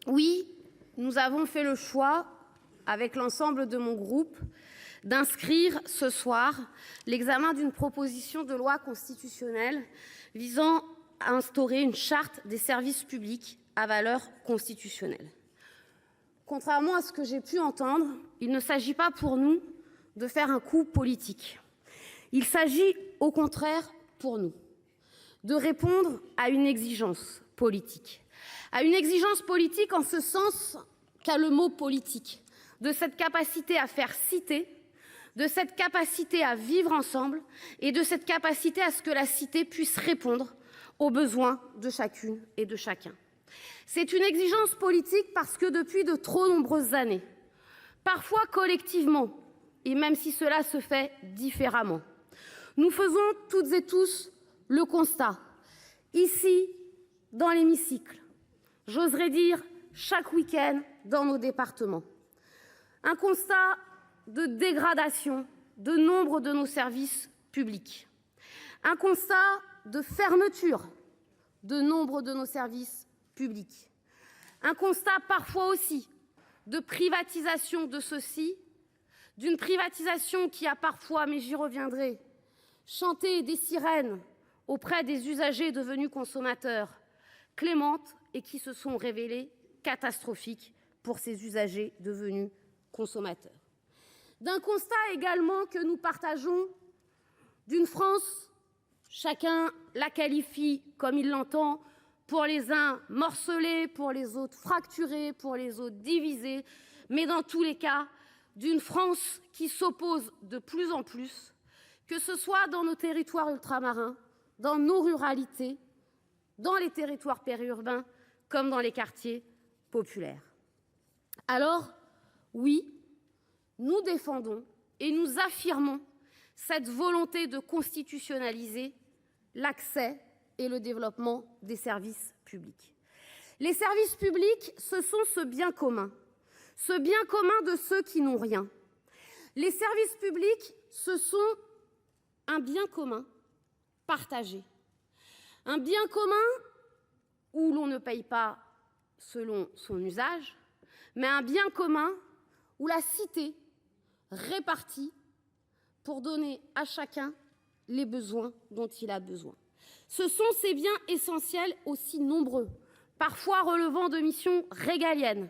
Oui, nous avons fait le choix, avec l'ensemble de mon groupe, d'inscrire ce soir l'examen d'une proposition de loi constitutionnelle visant à instaurer une charte des services publics à valeur constitutionnelle. Contrairement à ce que j'ai pu entendre, il ne s'agit pas pour nous de faire un coup politique. Il s'agit au contraire pour nous de répondre à une exigence politique. À une exigence politique en ce sens qu'a le mot politique, de cette capacité à faire cité, de cette capacité à vivre ensemble et de cette capacité à ce que la cité puisse répondre aux besoins de chacune et de chacun. C'est une exigence politique parce que depuis de trop nombreuses années, parfois collectivement, et même si cela se fait différemment, nous faisons toutes et tous le constat, ici, dans l'hémicycle, j'oserais dire chaque week-end dans nos départements, un constat de dégradation de nombre de nos services publics, un constat de fermeture de nombre de nos services publics, un constat parfois aussi de privatisation de ceux-ci, d'une privatisation qui a parfois, mais j'y reviendrai, chanté des sirènes auprès des usagers devenus consommateurs clémentes et qui se sont révélées catastrophiques pour ces usagers devenus consommateurs. D'un constat également que nous partageons d'une France, chacun la qualifie comme il l'entend, pour les uns morcelée, pour les autres fracturée, pour les autres divisée, mais dans tous les cas, d'une France qui s'oppose de plus en plus, que ce soit dans nos territoires ultramarins, dans nos ruralités, dans les territoires périurbains, comme dans les quartiers populaires. Alors, oui, nous défendons et nous affirmons cette volonté de constitutionnaliser l'accès et le développement des services publics. Les services publics, ce sont ce bien commun de ceux qui n'ont rien. Les services publics, ce sont un bien commun partagé. Un bien commun où l'on ne paye pas selon son usage, mais un bien commun où la cité répartit pour donner à chacun les besoins dont il a besoin. Ce sont ces biens essentiels aussi nombreux, parfois relevant de missions régaliennes,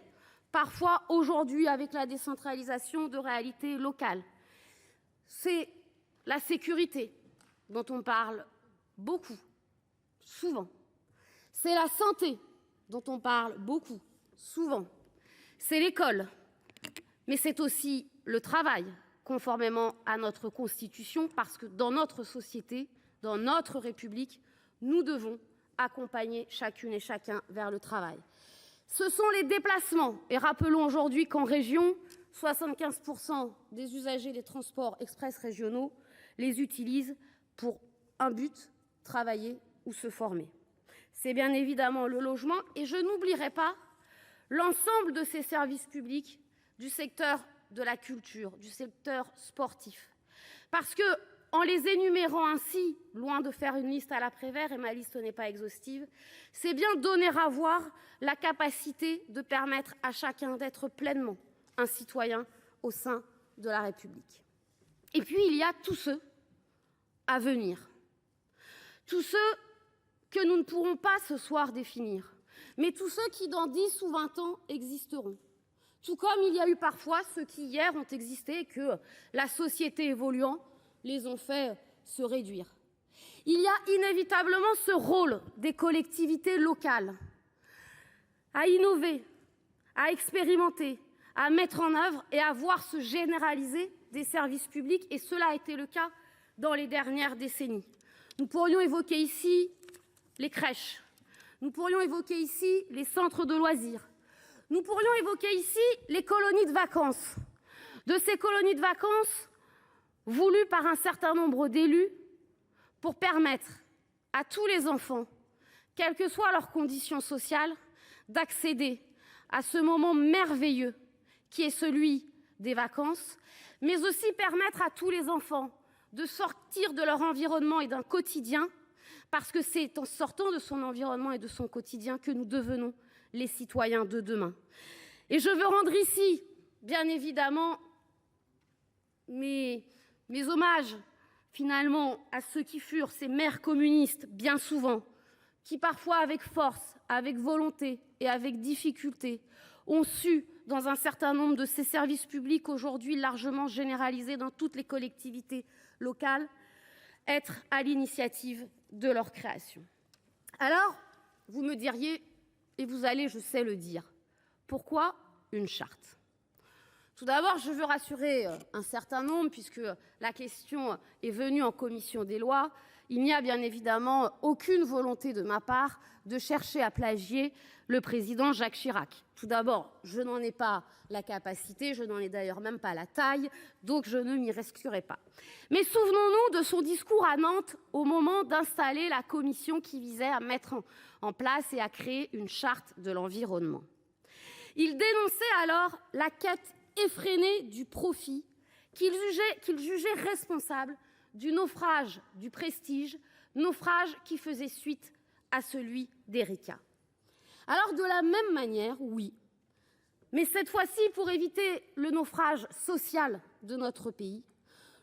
parfois aujourd'hui avec la décentralisation de réalités locales. C'est la sécurité dont on parle beaucoup, souvent. C'est la santé dont on parle beaucoup, souvent. C'est l'école, mais c'est aussi le travail, conformément à notre Constitution, parce que dans notre société, dans notre République, nous devons accompagner chacune et chacun vers le travail. Ce sont les déplacements, et rappelons aujourd'hui qu'en région, 75% des usagers des transports express régionaux les utilisent pour un but, travailler ou se former. C'est bien évidemment le logement, et je n'oublierai pas l'ensemble de ces services publics du secteur de la culture, du secteur sportif. Parce que, en les énumérant ainsi, loin de faire une liste à la Prévert, et ma liste n'est pas exhaustive, c'est bien donner à voir la capacité de permettre à chacun d'être pleinement un citoyen au sein de la République. Et puis, il y a tous ceux à venir. Tous ceux que nous ne pourrons pas ce soir définir, mais tous ceux qui, dans 10 ou 20 ans, existeront. Tout comme il y a eu parfois ceux qui, hier, ont existé et que la société évoluant les ont fait se réduire. Il y a inévitablement ce rôle des collectivités locales à innover, à expérimenter, à mettre en œuvre et à voir se généraliser des services publics, et cela a été le cas dans les dernières décennies. Nous pourrions évoquer ici les crèches, nous pourrions évoquer ici les centres de loisirs, nous pourrions évoquer ici les colonies de vacances. De ces colonies de vacances voulues par un certain nombre d'élus pour permettre à tous les enfants, quelles que soient leurs conditions sociales, d'accéder à ce moment merveilleux qui est celui des vacances, mais aussi permettre à tous les enfants de sortir de leur environnement et d'un quotidien, parce que c'est en sortant de son environnement et de son quotidien que nous devenons les citoyens de demain. Et je veux rendre ici, bien évidemment, mes hommages finalement à ceux qui furent ces maires communistes, bien souvent, qui parfois avec force, avec volonté et avec difficulté, ont su, dans un certain nombre de ces services publics aujourd'hui largement généralisés dans toutes les collectivités locales, être à l'initiative de leur création. Alors, vous me diriez, et vous allez, je sais, le dire, pourquoi une charte ? Tout d'abord, je veux rassurer un certain nombre, puisque la question est venue en commission des lois. Il n'y a bien évidemment aucune volonté de ma part de chercher à plagier le président Jacques Chirac. Tout d'abord, je n'en ai pas la capacité, je n'en ai d'ailleurs même pas la taille, donc je ne m'y risquerai pas. Mais souvenons-nous de son discours à Nantes au moment d'installer la commission qui visait à mettre en place et à créer une charte de l'environnement. Il dénonçait alors la quête effrénée du profit qu'il jugeait responsable du naufrage du Prestige, naufrage qui faisait suite à celui d'Erika. Alors de la même manière, oui, mais cette fois-ci pour éviter le naufrage social de notre pays,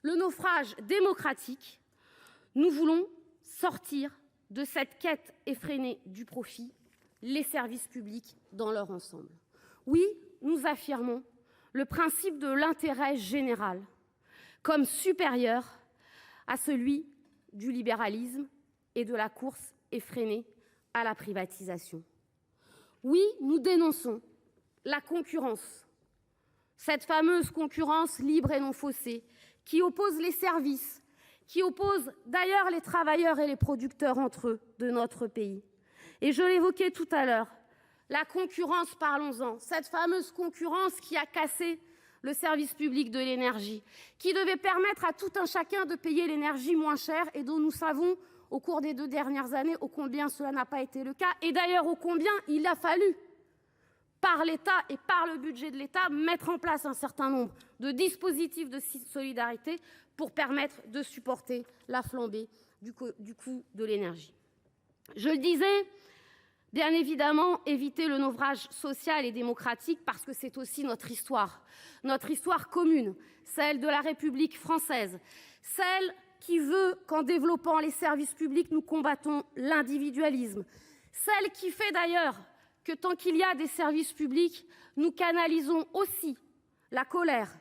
le naufrage démocratique, nous voulons sortir de cette quête effrénée du profit les services publics dans leur ensemble. Oui, nous affirmons le principe de l'intérêt général comme supérieur à celui du libéralisme et de la course effrénée à la privatisation. Oui, nous dénonçons la concurrence, cette fameuse concurrence libre et non faussée qui oppose les services, qui oppose d'ailleurs les travailleurs et les producteurs entre eux de notre pays. Et je l'évoquais tout à l'heure, la concurrence, parlons-en, cette fameuse concurrence qui a cassé le service public de l'énergie, qui devait permettre à tout un chacun de payer l'énergie moins chère et dont nous savons au cours des 2 dernières années ô combien cela n'a pas été le cas et d'ailleurs ô combien il a fallu, par l'État et par le budget de l'État, mettre en place un certain nombre de dispositifs de solidarité pour permettre de supporter la flambée du coût de l'énergie. Je le disais, bien évidemment, éviter le naufrage social et démocratique parce que c'est aussi notre histoire commune, celle de la République française, celle qui veut qu'en développant les services publics, nous combattons l'individualisme, celle qui fait d'ailleurs que tant qu'il y a des services publics, nous canalisons aussi la colère,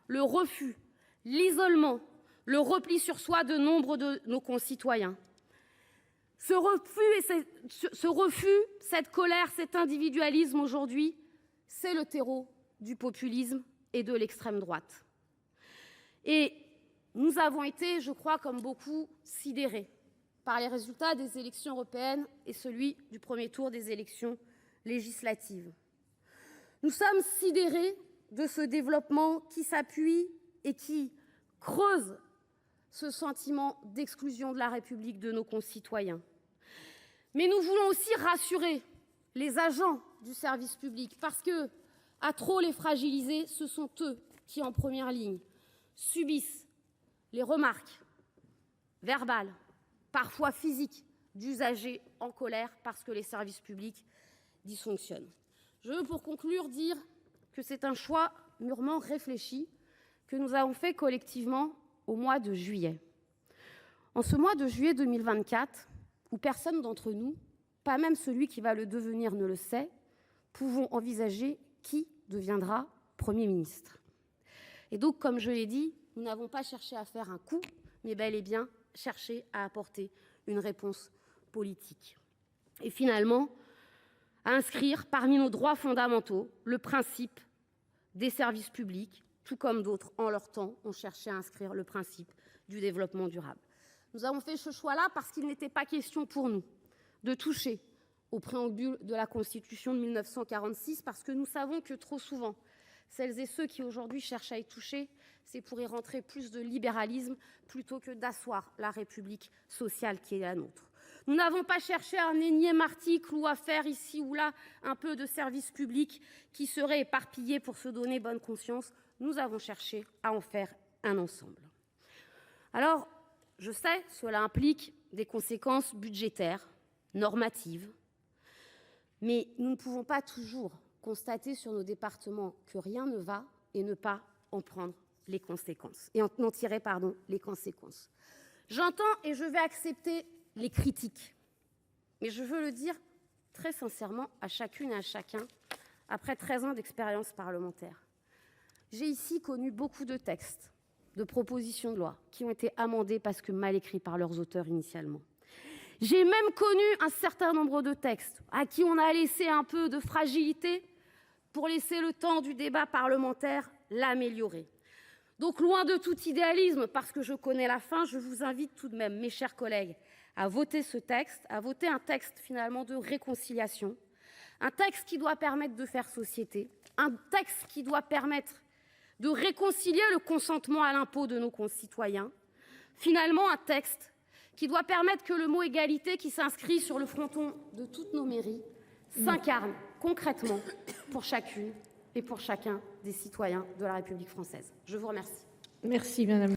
le refus, l'isolement, le repli sur soi de nombre de nos concitoyens. Ce refus, cette colère, cet individualisme aujourd'hui, c'est le terreau du populisme et de l'extrême droite. Et nous avons été, je crois, comme beaucoup, sidérés par les résultats des élections européennes et celui du premier tour des élections législatives. Nous sommes sidérés de ce développement qui s'appuie et qui creuse ce sentiment d'exclusion de la République de nos concitoyens. Mais nous voulons aussi rassurer les agents du service public parce que, à trop les fragiliser, ce sont eux qui, en première ligne, subissent les remarques verbales, parfois physiques, d'usagers en colère parce que les services publics dysfonctionnent. Je veux, pour conclure, dire que c'est un choix mûrement réfléchi que nous avons fait collectivement au mois de juillet. En ce mois de juillet 2024, où personne d'entre nous, pas même celui qui va le devenir, ne le sait, pouvons envisager qui deviendra Premier ministre. Et donc, comme je l'ai dit, nous n'avons pas cherché à faire un coup, mais bel et bien cherché à apporter une réponse politique. Et finalement, à inscrire parmi nos droits fondamentaux le principe des services publics, tout comme d'autres en leur temps ont cherché à inscrire le principe du développement durable. Nous avons fait ce choix-là parce qu'il n'était pas question pour nous de toucher au préambule de la Constitution de 1946, parce que nous savons que trop souvent, celles et ceux qui aujourd'hui cherchent à y toucher, c'est pour y rentrer plus de libéralisme plutôt que d'asseoir la République sociale qui est la nôtre. Nous n'avons pas cherché un énième article ou à faire ici ou là un peu de service public qui serait éparpillé pour se donner bonne conscience. Nous avons cherché à en faire un ensemble. Alors, je sais, cela implique des conséquences budgétaires, normatives, Mais nous ne pouvons pas toujours constater sur nos départements que rien ne va et ne pas en prendre les conséquences et en tirer les conséquences. J'entends et je vais accepter les critiques. Mais je veux le dire très sincèrement à chacune et à chacun, après 13 ans d'expérience parlementaire. J'ai ici connu beaucoup de textes, de propositions de loi qui ont été amendés parce que mal écrits par leurs auteurs initialement. J'ai même connu un certain nombre de textes à qui on a laissé un peu de fragilité pour laisser le temps du débat parlementaire l'améliorer. Donc loin de tout idéalisme, parce que je connais la fin, je vous invite tout de même, mes chers collègues, à voter ce texte, à voter un texte finalement de réconciliation, un texte qui doit permettre de faire société, un texte qui doit permettre de réconcilier le consentement à l'impôt de nos concitoyens, finalement un texte qui doit permettre que le mot égalité qui s'inscrit sur le fronton de toutes nos mairies s'incarne concrètement pour chacune et pour chacun des citoyens de la République française. Je vous remercie. Merci, madame.